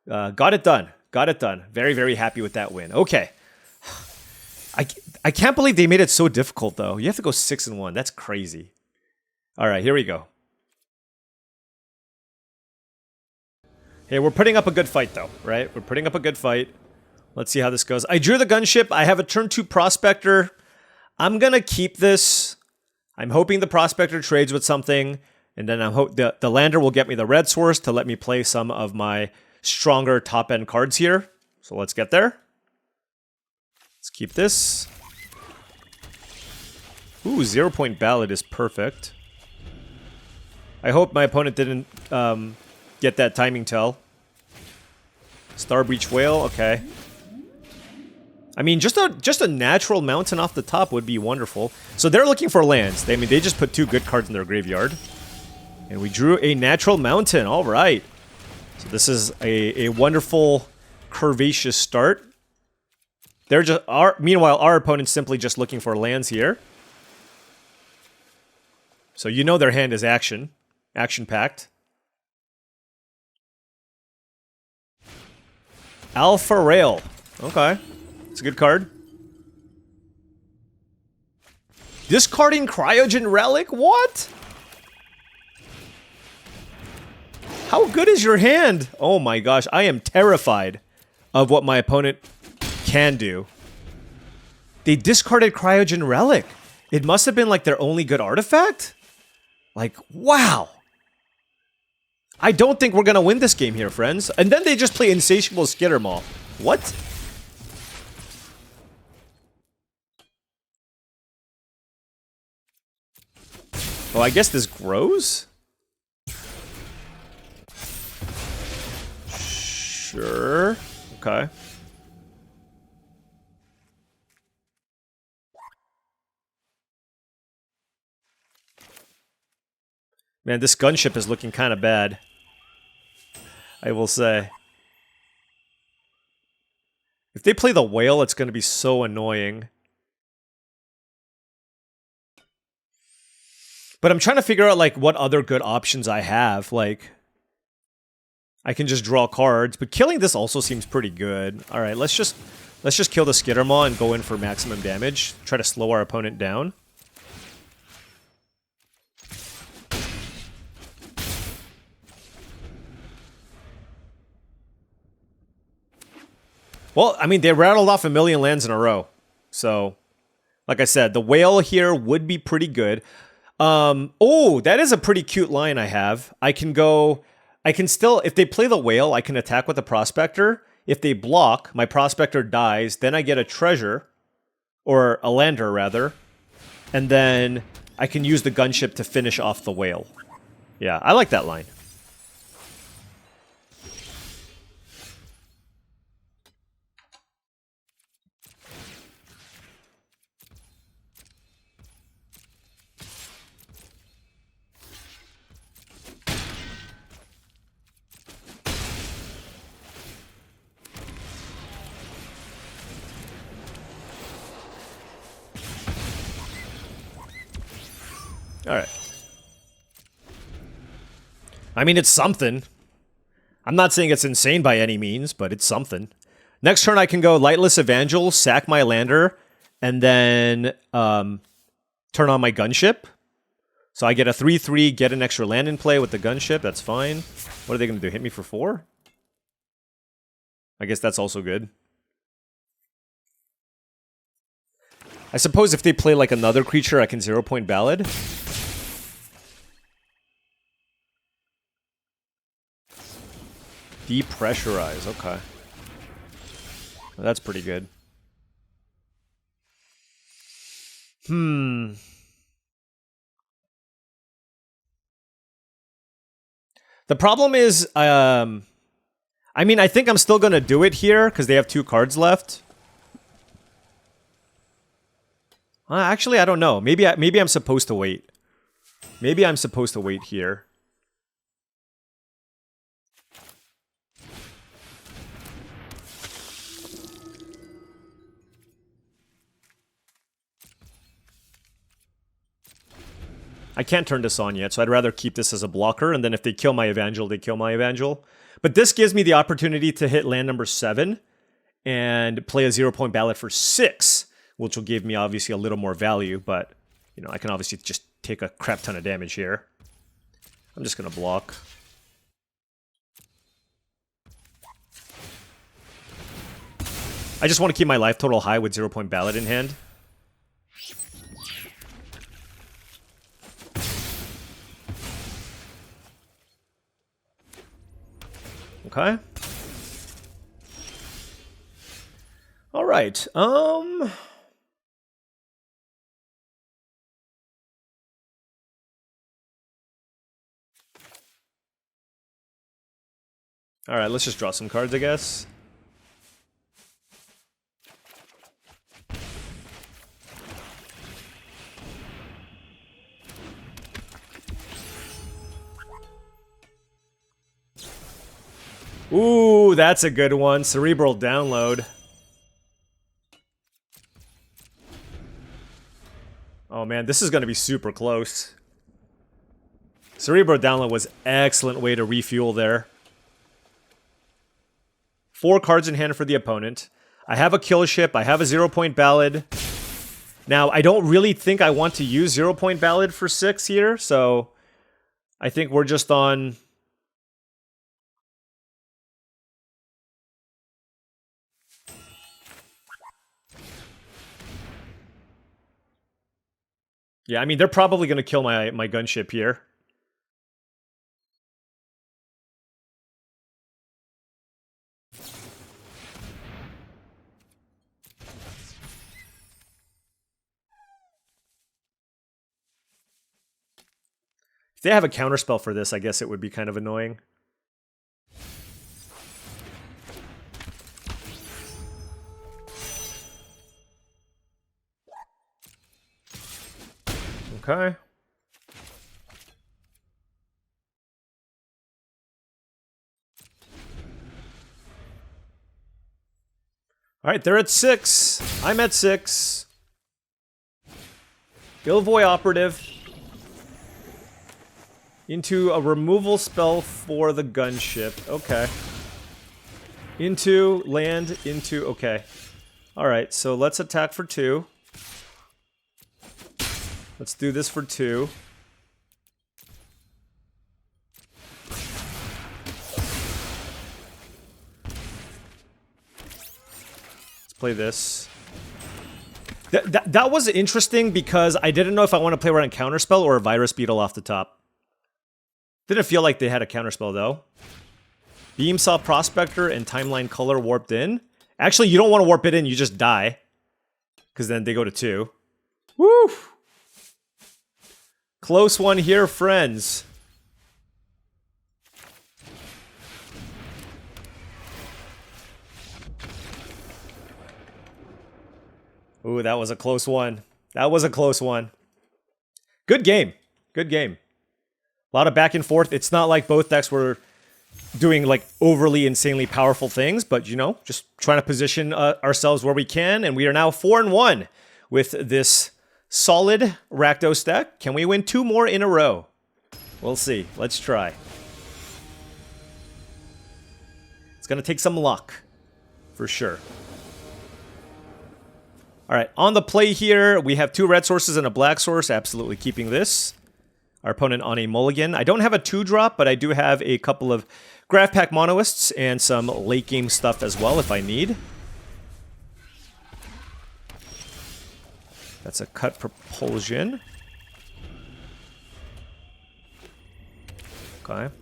got it done. Got it done. Very, very happy with that win. Okay. I can't believe they made it so difficult, though. You have to go 6-1. That's crazy. All right, here we go. Hey, we're putting up a good fight, though, right? We're putting up a good fight. Let's see how this goes. I drew the Gunship. I have a turn 2 Prospector. I'm going to keep this. I'm hoping the Prospector trades with something. And then I hope the Lander will get me the red source to let me play some of my stronger top-end cards here. So let's get there. Let's keep this. Ooh, 0-point Ballad is perfect. I hope my opponent didn't get that timing tell. Starbreach Whale, okay. I mean, just a natural mountain off the top would be wonderful. So they're looking for lands. They just put 2 good cards in their graveyard. And we drew a natural mountain, all right. So this is a wonderful, curvaceous start. They're just meanwhile, our opponent's simply just looking for lands here. So you know their hand is action-packed. Alpha Rail. Okay. It's a good card. Discarding Cryogen Relic? What? How good is your hand? Oh my gosh, I am terrified of what my opponent can do. They discarded Cryogen Relic. It must have been like their only good artifact? Like, wow. I don't think we're gonna win this game here, friends. And then they just play Insatiable Skittermaw. What? Oh, I guess this grows? Sure. Okay. Man, this Gunship is looking kind of bad. I will say. If they play the Whale, it's going to be so annoying. But I'm trying to figure out, like, what other good options I have. Like, I can just draw cards, but killing this also seems pretty good. All right, let's just kill the Skittermaw and go in for maximum damage. Try to slow our opponent down. Well, I mean, they rattled off 1,000,000 lands in a row. So, like I said, the whale here would be pretty good. Oh, that is a pretty cute line I have. I can still, if they play the whale, I can attack with the prospector. If they block, my prospector dies, then I get a treasure, or a lander rather, and then I can use the gunship to finish off the whale. Yeah, I like that line. Alright. I mean, it's something. I'm not saying it's insane by any means, but it's something. Next turn I can go Lightless Evangel, sack my lander, and then turn on my gunship. So I get a 3/3, get an extra land in play with the gunship, that's fine. What are they going to do, hit me for 4? I guess that's also good. I suppose if they play like another creature, I can 0-point ballad. Depressurize, okay. Well, that's pretty good. The problem is, I mean, I think I'm still gonna do it here, because they have 2 cards left. Actually, I don't know. Maybe I'm supposed to wait. Maybe I'm supposed to wait here. I can't turn this on yet, so I'd rather keep this as a blocker, and then if they kill my Evangel, they kill my Evangel. But this gives me the opportunity to hit land number 7 and play a 0-point ballad for 6, which will give me obviously a little more value, but you know, I can obviously just take a crap ton of damage here. I'm just gonna block. I just want to keep my life total high with 0-point ballad in hand. Okay. All right. All right, let's just draw some cards, I guess. Ooh, that's a good one. Cerebral Download. Oh man, this is going to be super close. Cerebral Download was an excellent way to refuel there. 4 cards in hand for the opponent. I have a kill ship. I have a 0-point ballad. Now, I don't really think I want to use 0-point ballad for 6 here, so I think we're just on... Yeah, I mean, they're probably going to kill my gunship here. If they have a counterspell for this, I guess it would be kind of annoying. Okay. Alright, they're at 6. I'm at 6. Gilvoy operative. Into a removal spell for the gunship. Okay. Into, land, into, okay. Alright, so let's attack for 2. Let's do this for 2. Let's play this. That was interesting because I didn't know if I want to play around Counterspell or a Virus Beetle off the top. Didn't feel like they had a Counterspell though. Beam Saw Prospector and Timeline Color warped in. Actually, you don't want to warp it in, you just die. Because then they go to 2. Woo! Close one here, friends. Ooh, that was a close one. That was a close one. Good game. Good game. A lot of back and forth. It's not like both decks were doing like overly insanely powerful things, but you know, just trying to position ourselves where we can, and we are now 4-1 with this solid Rakdos deck. Can we win 2 more in a row? We'll see. Let's try. It's gonna take some luck, for sure. Alright, on the play here, we have 2 red sources and a black source, absolutely keeping this. Our opponent on a mulligan. I don't have a 2-drop, but I do have a couple of Graph Pack Monoists and some late game stuff as well if I need. That's a cut propulsion. Okay.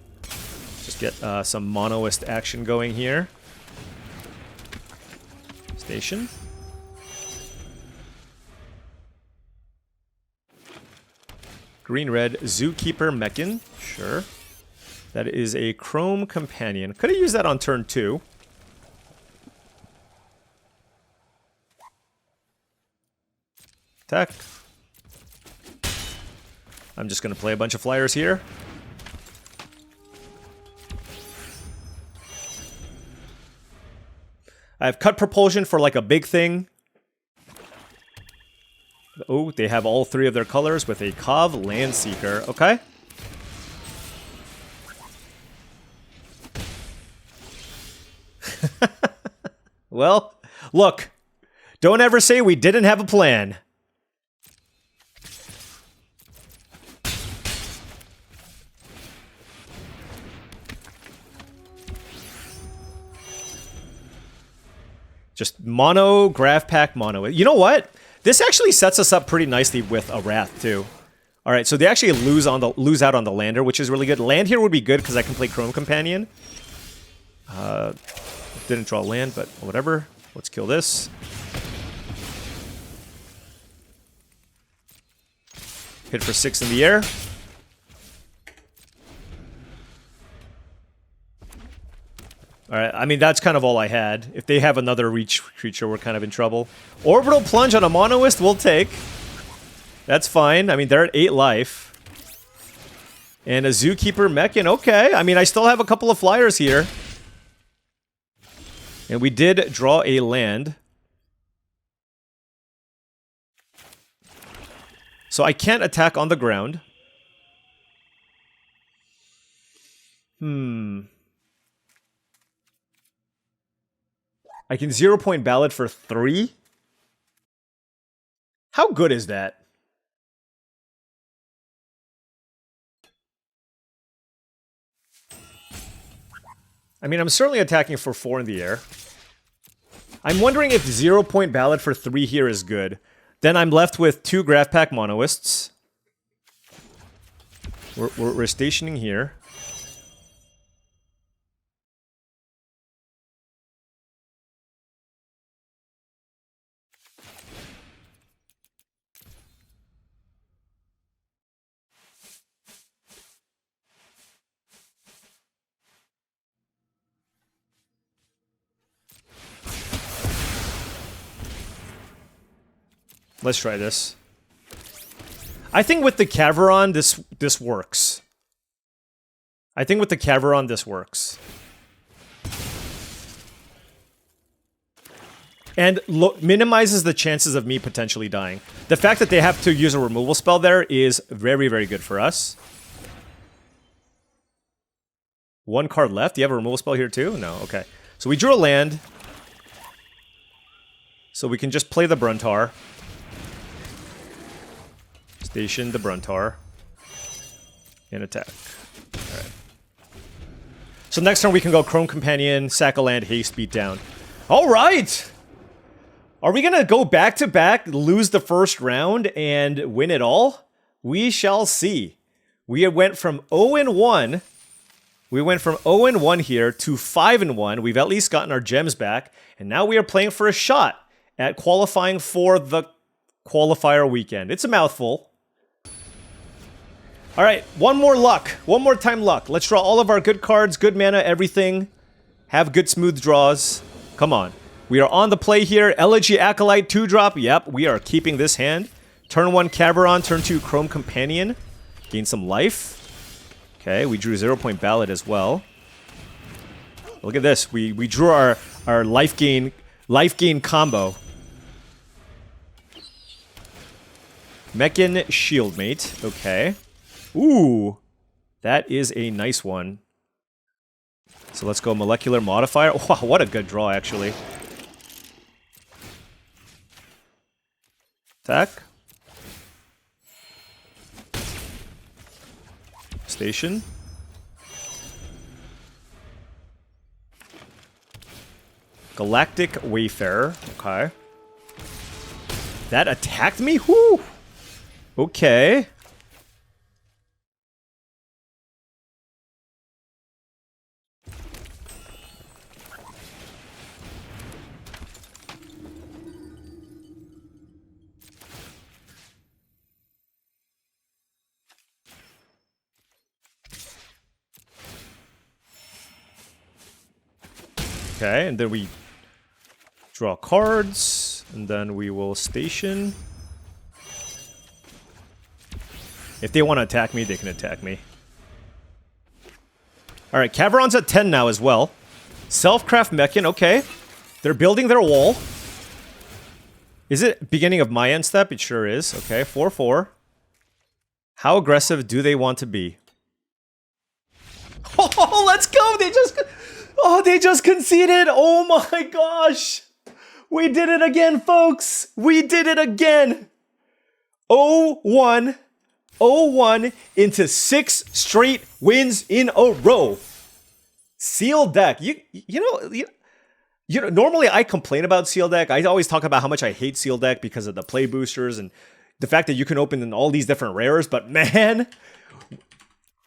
Just get some Monoist action going here. Station. Green-red, Zookeeper Mechan. Sure. That is a Chrome Companion. Could have used that on turn 2. Attack. I'm just going to play a bunch of flyers here. I have cut propulsion for like a big thing. Oh, they have all 3 of their colors with a Cov Landseeker. Okay. Well, look. Don't ever say we didn't have a plan. Just mono, Graph Pack, mono. You know what? This actually sets us up pretty nicely with a Wrath, too. Alright, so they actually lose out on the lander, which is really good. Land here would be good because I can play Chrome Companion. Didn't draw land, but whatever. Let's kill this. Hit for 6 in the air. Alright, I mean, that's kind of all I had. If they have another reach creature, we're kind of in trouble. Orbital Plunge on a Monoist, we'll take. That's fine. I mean, they're at 8 life. And a Zookeeper Mechan, okay. I mean, I still have a couple of flyers here. And we did draw a land. So I can't attack on the ground. I can 0-point Ballad for 3? How good is that? I mean, I'm certainly attacking for 4 in the air. I'm wondering if 0-point Ballad for 3 here is good. Then I'm left with 2 Graph Pack Monoists. We're stationing here. Let's try this. I think with the Caveron, this works. I think with the Caveron, this works. And minimizes the chances of me potentially dying. The fact that they have to use a removal spell there is very, very good for us. One card left. Do you have a removal spell here too? No, okay. So we drew a land. So we can just play the Bruntar. Station the Bruntar. And attack. Alright. So next turn we can go Chrome Companion, sack a land, haste, beat down. Alright! Are we gonna go back to back, lose the first round, and win it all? We shall see. We went from 0-1. We went from 0-1 here to 5-1. We've at least gotten our gems back. And now we are playing for a shot at qualifying for the qualifier weekend. It's a mouthful. Alright, one more luck. One more time luck. Let's draw all of our good cards, good mana, everything. Have good smooth draws. Come on. We are on the play here. Elegy Acolyte, 2-drop. Yep, we are keeping this hand. Turn 1 Caveron, turn 2 Chrome Companion. Gain some life. Okay, we drew 0-point Ballad as well. Look at this. We drew our life gain combo. Mechan Shieldmate. Okay. Ooh. That is a nice one. So let's go Molecular Modifier. Wow, what a good draw, actually. Attack. Station. Galactic Wayfarer. Okay. That attacked me? Whoo! Okay. Okay, and then we draw cards, and then we will station. If they want to attack me, they can attack me. Alright, Caveron's at 10 now as well. Self-craft Mechan, okay. They're building their wall. Is it beginning of my end step? It sure is. Okay, 4-4. How aggressive do they want to be? Oh, let's go! They just conceded! Oh my gosh! We did it again, folks! We did it again! 0-1. 0-1 into 6 straight wins in a row. Sealed deck. You know, normally I complain about sealed deck. I always talk about how much I hate sealed deck because of the play boosters and the fact that you can open in all these different rares, but man,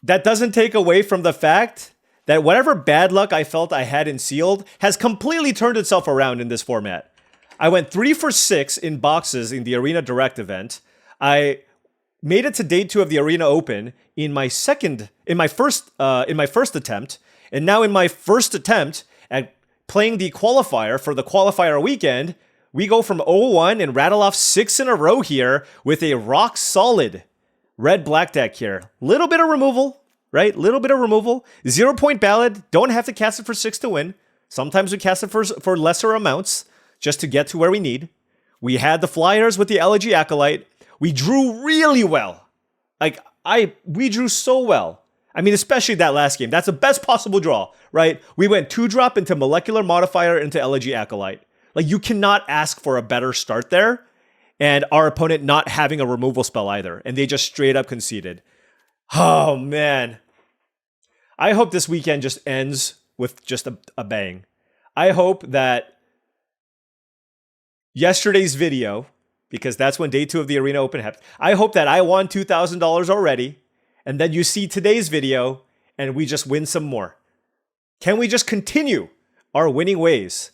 that doesn't take away from the fact that whatever bad luck I felt I had in sealed has completely turned itself around in this format. I went 3 for 6 in boxes in the Arena Direct event. I made it to day 2 of the Arena Open in my first attempt, and now in my first attempt at playing the qualifier for the qualifier weekend, we go from 0-1 and rattle off 6 in a row here with a rock solid red-black deck here. Little bit of removal, right? Little bit of removal. 0-point Ballad. Don't have to cast it for 6 to win. Sometimes we cast it for lesser amounts just to get to where we need. We had the flyers with the Elegy Acolyte. We drew really well. We drew so well. I mean, especially that last game. That's the best possible draw, right? We went 2-drop into Molecular Modifier into Elegy Acolyte. Like, you cannot ask for a better start there. And our opponent not having a removal spell either. And they just straight up conceded. Oh, man. I hope this weekend just ends with just a bang. I hope that yesterday's video, because that's when day 2 of the Arena Open happened, I hope that I won $2,000 already, and then you see today's video, and we just win some more. Can we just continue our winning ways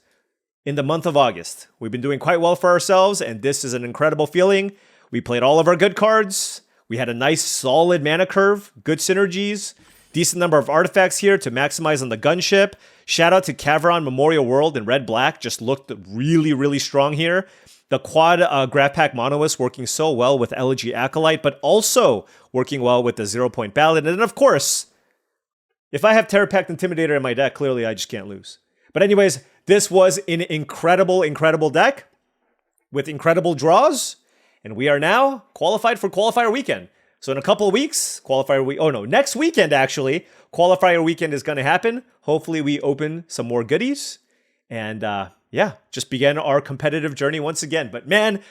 in the month of August? We've been doing quite well for ourselves, and this is an incredible feeling. We played all of our good cards. We had a nice, solid mana curve, good synergies, decent number of artifacts here to maximize on the gunship. Shout out to Caveron Memorial World in red-black. Just looked really, really strong here. The quad Graph Pack Monoist working so well with Elegy Acolyte, but also working well with the 0-point Ballad. And then, of course, if I have Terror Pact Intimidator in my deck, clearly I just can't lose. But anyways, this was an incredible, incredible deck with incredible draws. And we are now qualified for Qualifier Weekend. So in a couple of weeks, next weekend actually, qualifier weekend is going to happen. Hopefully we open some more goodies and just begin our competitive journey once again. But man,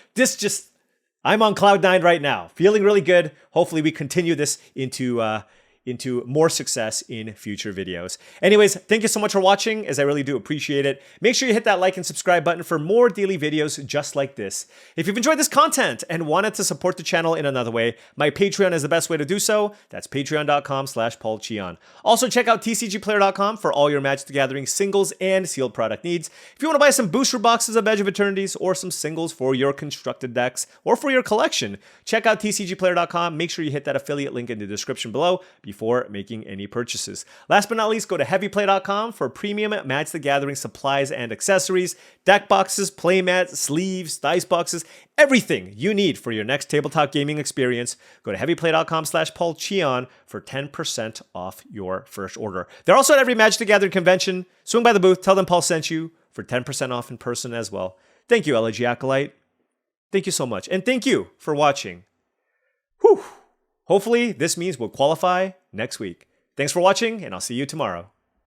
I'm on cloud 9 right now, feeling really good. Hopefully we continue this into more success in future videos. Anyways, thank you so much for watching, as I really do appreciate it. Make sure you hit that like and subscribe button for more daily videos just like this. If you've enjoyed this content and wanted to support the channel in another way, my Patreon is the best way to do so. That's patreon.com/paulcheon. Also check out TCGplayer.com for all your Magic the Gathering singles and sealed product needs. If you want to buy some booster boxes of Edge of Eternities or some singles for your constructed decks or for your collection, check out TCGplayer.com. Make sure you hit that affiliate link in the description below before making any purchases. Last but not least, go to heavyplay.com for premium Magic the Gathering supplies and accessories, deck boxes, playmats, sleeves, dice boxes, everything you need for your next tabletop gaming experience. Go to heavyplay.com/paulcheon for 10% off your first order. They're also at every Magic the Gathering convention. Swing by the booth, tell them Paul sent you for 10% off in person as well. Thank you, LG Acolyte. Thank you so much. And thank you for watching. Whew. Hopefully, this means we'll qualify next week. Thanks for watching, and I'll see you tomorrow.